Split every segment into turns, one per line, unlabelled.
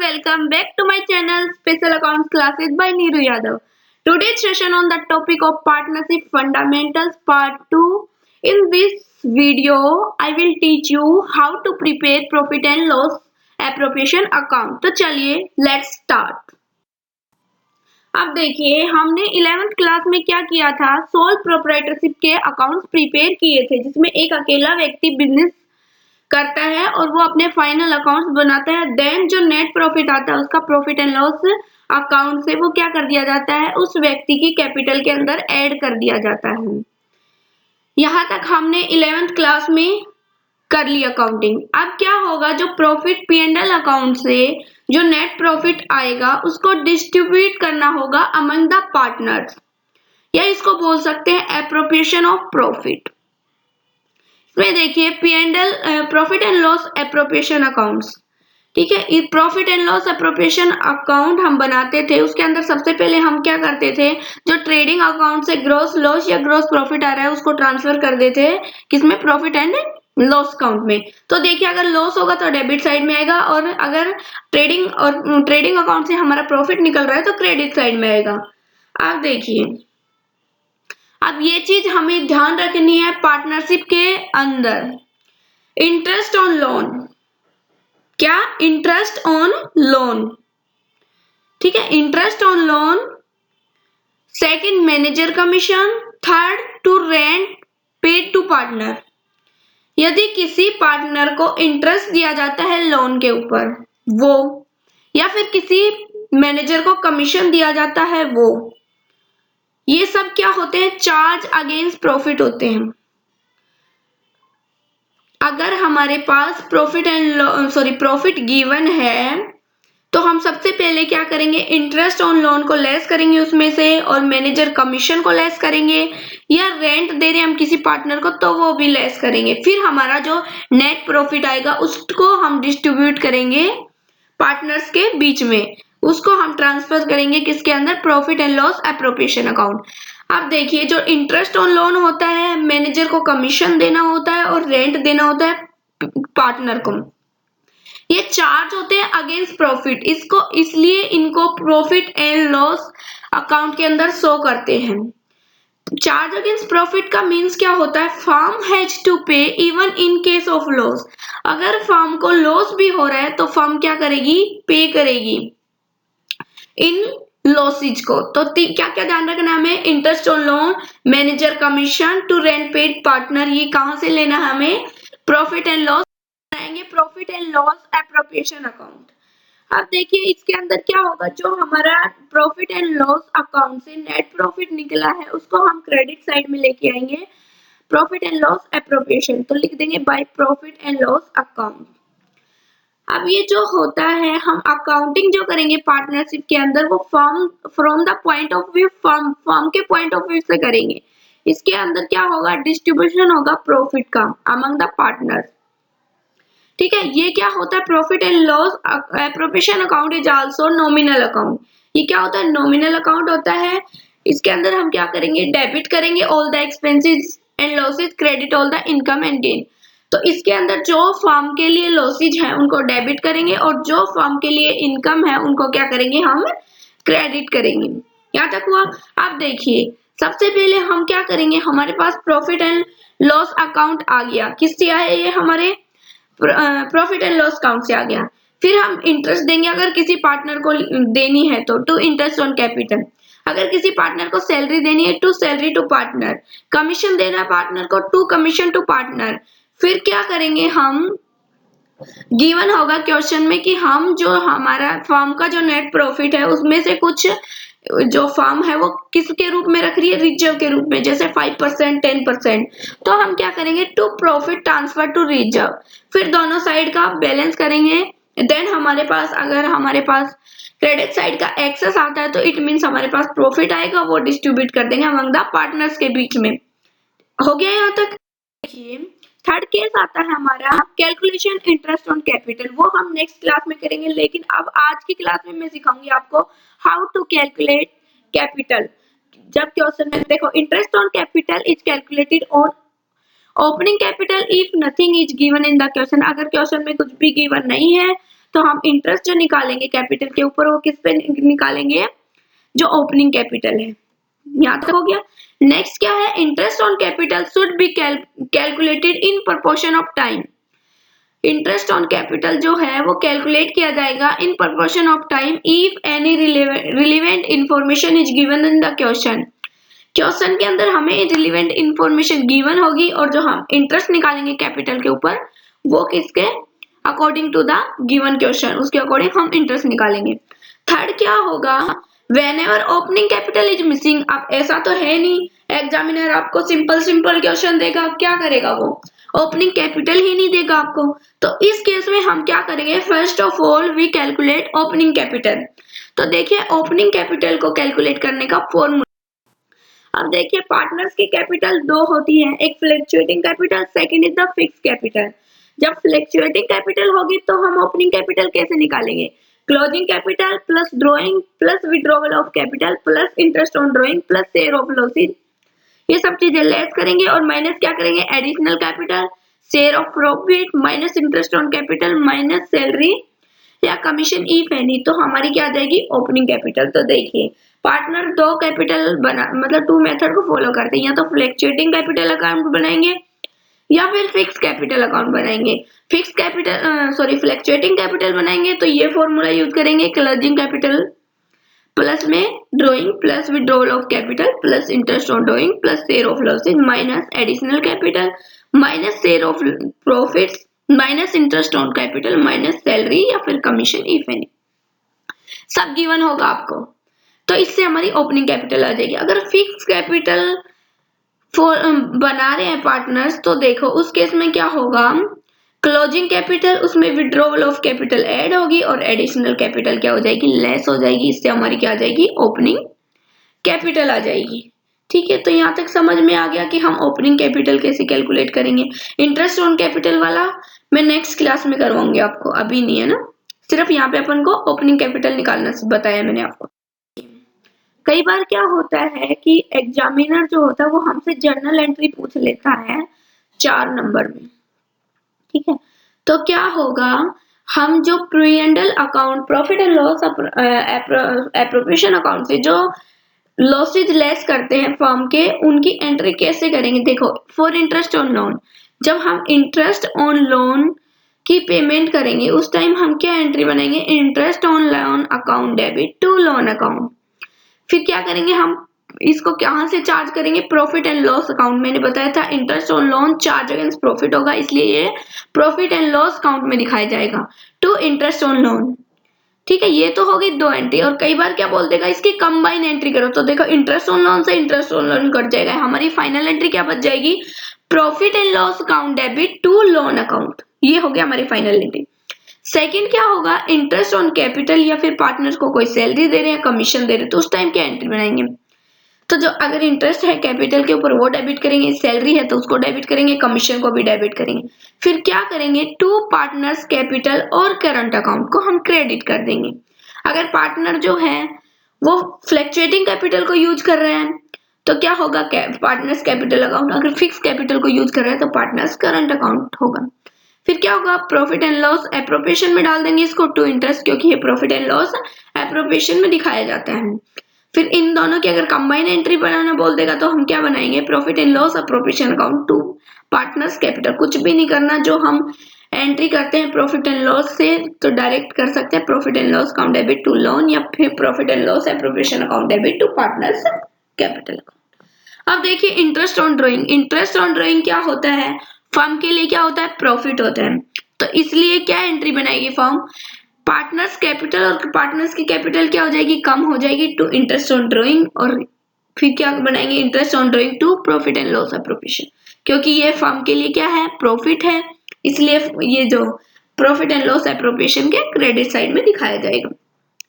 welcome back to my channel Special Accounts Classes by Neeru Yadav. Today's session on the topic of Partnership Fundamentals Part 2. In this video, I will teach you how to prepare Profit and Loss Appropriation Account. तो चलिए let's start. अब देखिए हमने 11th class में क्या किया था, sole proprietorship के अकाउंट्स प्रिपेयर किए थे जिसमें एक अकेला व्यक्ति बिजनेस करता है और वो अपने फाइनल अकाउंट्स बनाता है। देन जो नेट प्रॉफिट आता है उसका प्रॉफिट एंड लॉस अकाउंट से वो क्या कर दिया जाता है, उस व्यक्ति की कैपिटल के अंदर ऐड कर दिया जाता है। यहाँ तक हमने 11th क्लास में कर ली अकाउंटिंग। अब क्या होगा, जो प्रॉफिट P&L अकाउंट से जो नेट प्रॉफिट आएगा उसको डिस्ट्रीब्यूट करना होगा अमंग द पार्टनर्स, या इसको बोल सकते हैं एप्रोप्रिएशन ऑफ प्रॉफिट। इसमें देखिए P&L profit and loss appropriation accounts, ठीक है। Profit and loss appropriation account हम बनाते थे, उसके अंदर सबसे पहले हम क्या करते थे, जो ट्रेडिंग अकाउंट से ग्रॉस लॉस या ग्रॉस प्रॉफिट आ रहा है उसको ट्रांसफर कर देते हैं किसमें, प्रॉफिट एंड लॉस अकाउंट में। तो देखिए अगर लॉस होगा तो डेबिट साइड में आएगा और अगर ट्रेडिंग अकाउंट से हमारा प्रॉफिट निकल रहा है तो क्रेडिट साइड में आएगा। अब देखिए अब ये चीज हमें ध्यान रखनी है पार्टनरशिप के अंदर। इंटरेस्ट ऑन लोन, क्या, इंटरेस्ट ऑन लोन, ठीक है, interest on loan. Second manager commission, third to rent paid to partner. यदि किसी पार्टनर को इंटरेस्ट दिया जाता है लोन के ऊपर वो, या फिर किसी मैनेजर को कमीशन दिया जाता है वो, ये सब क्या होते हैं, चार्ज अगेंस्ट प्रॉफिट होते हैं। अगर हमारे पास प्रॉफिट गिवन है तो हम सबसे पहले क्या करेंगे, इंटरेस्ट ऑन लोन को लेस करेंगे उसमें से, और मैनेजर कमीशन को लेस करेंगे, या रेंट दे रहे हैं हम किसी पार्टनर को तो वो भी लेस करेंगे। फिर हमारा जो नेट प्रॉफिट आएगा उसको हम डिस्ट्रीब्यूट करेंगे पार्टनर्स के बीच में, उसको हम ट्रांसफर करेंगे किसके अंदर, profit and loss appropriation account. अब देखिए जो इंटरेस्ट ऑन लोन होता है, मैनेजर को कमीशन देना होता है और रेंट देना होता है पार्टनर को, ये चार्ज होते हैं अगेंस्ट प्रॉफिट। इसको इसलिए इनको प्रॉफिट एंड लॉस अकाउंट के अंदर शो करते हैं। चार्ज अगेंस्ट प्रॉफिट का मीन्स क्या होता है, फर्म हैज टू पे even in case of loss. अगर फर्म को लॉस भी हो रहा है तो फर्म क्या करेगी, पे करेगी इन लॉसेज को। तो क्या क्या ध्यान रखना है हमें, interest on loan, manager commission, to rent paid partner, ये कहां से लेना है हमें, प्रॉफिट एंड लॉस बनाएंगे, profit and loss appropriation account. अब देखिए इसके अंदर क्या होगा, जो हमारा प्रॉफिट एंड लॉस अकाउंट से नेट प्रॉफिट निकला है उसको हम क्रेडिट साइड में लेके आएंगे, प्रॉफिट एंड लॉस एप्रोप्रिएशन, तो लिख देंगे by profit and loss account. अब ये जो होता है, हम अकाउंटिंग जो करेंगे पार्टनरशिप के अंदर वो firm from the point of view, firm के पॉइंट ऑफ व्यू से करेंगे। इसके अंदर क्या होगा, डिस्ट्रीब्यूशन होगा प्रॉफिट का अमंग द पार्टनर, ठीक है। ये क्या होता है, profit and loss appropriation account is also nominal account. ये क्या होता है, नॉमिनल अकाउंट होता है। इसके अंदर हम क्या करेंगे, डेबिट करेंगे all the expenses and losses, credit all the income and gain. तो इसके अंदर जो फर्म के लिए लॉसेज है उनको डेबिट करेंगे और जो फर्म के लिए इनकम है उनको क्या करेंगे, हम क्रेडिट करेंगे। यहाँ तक हुआ। अब देखिए सबसे पहले हम क्या करेंगे, हमारे पास प्रॉफिट एंड लॉस अकाउंट आ गया, किससे आया, ये हमारे प्रॉफिट एंड लॉस अकाउंट से आ गया। फिर हम इंटरेस्ट देंगे अगर किसी पार्टनर को देनी है तो, टू इंटरेस्ट ऑन कैपिटल। अगर किसी पार्टनर को सैलरी देनी है, to salary to partner. Commission देना है पार्टनर को, टू कमीशन टू पार्टनर। फिर क्या करेंगे, हम गिवन होगा क्वेश्चन में कि हम जो हमारा फर्म का जो नेट प्रॉफिट है उसमें से कुछ जो फर्म है वो किसके रूप में रख रही है, रिजर्व के रूप में, जैसे 5%, 10%। तो हम क्या करेंगे, to profit transfer to reserve. फिर दोनों साइड का बैलेंस करेंगे। देन हमारे पास, अगर हमारे पास क्रेडिट साइड का एक्सेस आता है तो इट मीन्स हमारे पास प्रॉफिट आएगा, वो डिस्ट्रीब्यूट कर देंगे अमंग द पार्टनर्स के बीच में। हो गया यहाँ तक। देखिए थर्ड केस आता है हमारा कैलकुलेशन इंटरेस्ट ऑन कैपिटल, वो हम नेक्स्ट क्लास में करेंगे, लेकिन अब आज की क्लास में मैं सिखाऊंगी आपको हाउ टू कैलकुलेट कैपिटल। जब क्वेश्चन में देखो, interest on capital is calculated on opening capital if nothing is given in the question. अगर क्वेश्चन में कुछ भी गिवन नहीं है तो हम इंटरेस्ट जो निकालेंगे कैपिटल के ऊपर वो किस पे निकालेंगे, जो ओपनिंग कैपिटल है। यहाँ तक हो गया। नेक्स्ट क्या है, interest on capital should be calculated in proportion of time. Interest on capital जो है वो कैलकुलेट किया जाएगा in proportion of time if any relevant information is given in the question. Question के अंदर हमें रिलेवेंट इंफॉर्मेशन गिवन होगी और जो हम इंटरेस्ट निकालेंगे कैपिटल के ऊपर वो किसके according to the given question, उसके अकॉर्डिंग हम इंटरेस्ट निकालेंगे। थर्ड क्या होगा, whenever opening capital is missing. अब ऐसा तो है नहीं एग्जामिनर आपको सिंपल क्वेश्चन देगा, क्या करेगा वो ओपनिंग कैपिटल ही नहीं देगा आपको। तो इस केस में हम क्या करेंगे, first of all we calculate opening capital. तो देखिए ओपनिंग कैपिटल को कैलकुलेट करने का फॉर्मूला, अब देखिए पार्टनर्स की कैपिटल दो होती है, एक fluctuating capital, second is the fix capital. जब फ्लक्चुएटिंग कैपिटल होगी तो हम ओपनिंग कैपिटल कैसे निकालेंगे, closing capital plus drawing plus withdrawal of capital plus interest on drawing plus share of losses, ये सब चीजें लेस करेंगे और माइनस क्या करेंगे, additional capital, share of profit minus interest on capital minus salary या कमीशन इफ एनी, तो हमारी क्या आ जाएगी ओपनिंग कैपिटल। तो देखिए पार्टनर दो कैपिटल बना मतलब टू मेथड को फॉलो करते हैं, या तो फ्लक्चुएटिंग कैपिटल अकाउंट बनाएंगे या फिर फिक्स कैपिटल अकाउंट बनाएंगे। फिक्स कैपिटल फ्लक्चुएटिंग कैपिटल बनाएंगे तो ये फॉर्मूला यूज करेंगे, क्लोजिंग कैपिटल प्लस में drawing plus withdrawal of capital plus interest on drawing plus share of losses minus additional capital minus share of profits minus interest on capital minus salary या फिर commission if any, सब given होगा आपको। तो इससे हमारी opening capital आ जाएगी। अगर फिक्स कैपिटल बना रहे हैं पार्टनर्स तो देखो उस केस में क्या होगा, क्लोजिंग कैपिटल उसमें विड्रॉवल ऑफ कैपिटल ऐड होगी और एडिशनल कैपिटल क्या हो जाएगी, लेस हो जाएगी। इससे हमारी क्या आ जाएगी, ओपनिंग कैपिटल आ जाएगी। ठीक है, तो यहाँ तक समझ में आ गया कि हम ओपनिंग कैपिटल कैसे कैलकुलेट करेंगे। इंटरेस्ट ऑन कैपिटल वाला मैं नेक्स्ट क्लास में करवाऊंगी आपको, अभी नहीं है ना, सिर्फ यहाँ पे अपन को ओपनिंग कैपिटल निकालना बताया मैंने आपको। कई बार क्या होता है कि एग्जामिनर जो होता है वो हमसे जर्नल एंट्री पूछ लेता है 4 नंबर में, ठीक है। तो क्या होगा, हम जो P and L account profit and loss appropriation account से जो लॉसेज लेस करते हैं फर्म के, उनकी एंट्री कैसे करेंगे। देखो फॉर इंटरेस्ट ऑन लोन, जब हम इंटरेस्ट ऑन लोन की पेमेंट करेंगे उस टाइम हम क्या एंट्री बनाएंगे, interest on loan account debit to loan account. फिर क्या करेंगे, हम इसको कहां से चार्ज करेंगे, प्रॉफिट एंड लॉस अकाउंट। मैंने बताया था interest on loan charge against profit होगा, इसलिए ये प्रॉफिट एंड लॉस अकाउंट में दिखाया जाएगा टू इंटरेस्ट ऑन लोन। ठीक है, ये तो होगी 2 एंट्री। और कई बार क्या बोल देगा, इसकी कंबाइन एंट्री करो, तो देखो इंटरेस्ट ऑन लोन से इंटरेस्ट ऑन लोन कट जाएगा, हमारी फाइनल एंट्री क्या बच जाएगी, profit and loss account debit to loan account. ये हो गया हमारी फाइनल एंट्री। सेकंड क्या होगा, इंटरेस्ट ऑन कैपिटल या फिर पार्टनर्स को कोई सैलरी दे रहे हैं, कमीशन दे रहे हैं, तो उस टाइम क्या एंट्री बनाएंगे। तो जो अगर इंटरेस्ट है कैपिटल के ऊपर वो डेबिट करेंगे, सैलरी है तो उसको डेबिट करेंगे, कमीशन को भी डेबिट करेंगे। फिर क्या करेंगे, टू पार्टनर्स कैपिटल और करंट अकाउंट को हम क्रेडिट कर देंगे। अगर पार्टनर जो है वो फ्लक्चुएटिंग कैपिटल को यूज कर रहे हैं तो क्या होगा, पार्टनर्स कैपिटल अकाउंट। अगर फिक्स कैपिटल को यूज कर रहे हैं तो पार्टनर्स करंट अकाउंट होगा। फिर क्या होगा, प्रॉफिट एंड लॉस एप्रोप्रिएशन में डाल देंगे इसको टू इंटरेस्ट, क्योंकि ये प्रॉफिट एंड लॉस एप्रोप्रिएशन में दिखाया जाता है। फिर इन दोनों की अगर कंबाइन एंट्री बनाना बोल देगा तो हम क्या बनाएंगे, profit and loss appropriation account to partners capital. कुछ भी नहीं करना, जो हम एंट्री करते हैं प्रॉफिट एंड लॉस से तो डायरेक्ट कर सकते हैं profit and loss account debit to loan या फिर profit and loss appropriation account debit to partners capital account. अब देखिए interest on drawing, interest on drawing क्या होता है, फर्म के लिए क्या होता है, प्रॉफिट होता है। तो इसलिए क्या एंट्री बनाएगी फर्म, पार्टनर्स कैपिटल, और पार्टनर्स की कैपिटल क्या हो जाएगी, कम हो जाएगी टू इंटरेस्ट ऑन ड्रॉइंग, और फिर क्या बनाएंगे, interest on drawing to profit and loss appropriation. क्योंकि ये फर्म के लिए क्या है, प्रॉफिट है, इसलिए ये जो प्रॉफिट एंड लॉस एप्रोप्रिएशन के क्रेडिट साइड में दिखाया जाएगा।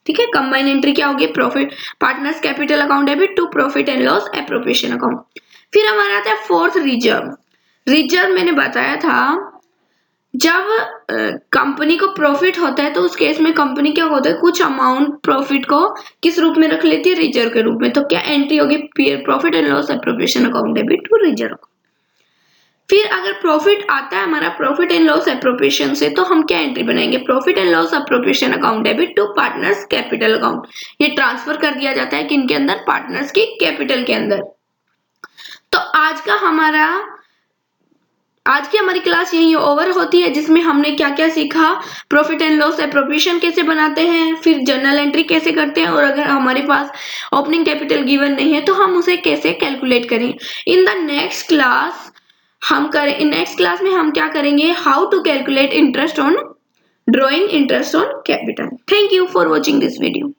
ठीक है, कंबाइन एंट्री क्या होगी, profit partners capital account debit to profit and loss appropriation account. फिर हमारा आता है फोर्थ रिजर्व। रिजर्व मैंने बताया था जब कंपनी को प्रॉफिट होता है तो उस केस में कंपनी क्या होता है, कुछ अमाउंट प्रॉफिट को किस रूप में रख लेती है, रिजर्व के रूप में। तो क्या एंट्री होगी, profit and loss appropriation account debit to reserve. फिर अगर प्रॉफिट आता है हमारा प्रॉफिट एंड लॉस एप्रोप्रिएशन से, तो हम क्या एंट्री बनाएंगे, profit and loss appropriation account debit to partners capital account. ये ट्रांसफर कर दिया जाता है किनके अंदर, पार्टनर्स की कैपिटल के अंदर। तो आज की हमारी क्लास यही ओवर होती है, जिसमें हमने क्या क्या सीखा, प्रॉफिट एंड लॉस एप्रोप्रिएशन कैसे बनाते हैं, फिर जर्नल एंट्री कैसे करते हैं, और अगर हमारे पास ओपनिंग कैपिटल गिवन नहीं है तो हम उसे कैसे कैलकुलेट करें। इन द नेक्स्ट क्लास में हम क्या करेंगे, how to calculate interest on drawing interest on capital. Thank you for watching this video.